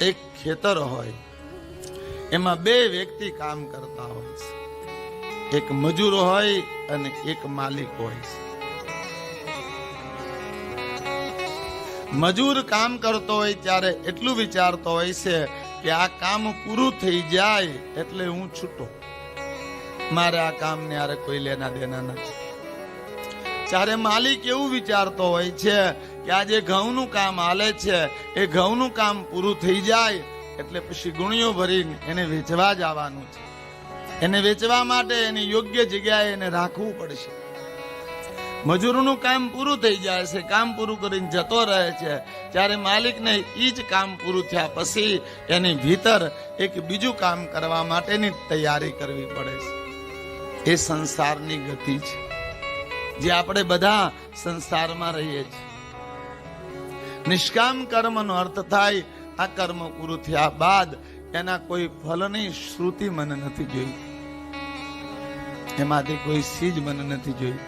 એક ખેતર હોય, એમાં બે વ્યક્તિ કામ કરતા હોય છે, એક મજૂર હોય અને એક માલિક હોય છે. મજૂર કામ કરતો હોય ત્યારે એટલું વિચારતો હોય છે કે આ કામ પૂરું થઈ જાય એટલે હું છૂટો, મારે આ કામને આરે કોઈ લેના દેના નથી. ત્યારે માલિક એવું વિચારતો હોય છે કે આ જે ઘઉંનું કામ હાલે છે એ ઘઉંનું કામ પૂરું થઈ જાય એટલે પછી ગુણીઓ ભરીને એને વેચવા જવાનું છે. એને વેચવા માટે એની યોગ્ય જગ્યાએ એને રાખવું પડશે. મજૂરનું કામ પૂરું થઈ જાય છે, કામ પૂરું કરીને જતો રહે છે, ત્યારે માલિકને ઈ જ કામ પૂરું થયા પછી એની ભીતર એક બીજું કામ કરવા માટેની તૈયારી કરવી પડે છે. એ સંસારની ગતિ છે જે આપણે બધા સંસારમાં રહીએ છીએ. નિષ્કામ કર્મનો અર્થ થાય આ કર્મ પૂરું થયા બાદ એના કોઈ ફલની શ્રુતિ મને નથી જોઈ, એમાંથી કોઈ ચીજ મને નથી જોઈ.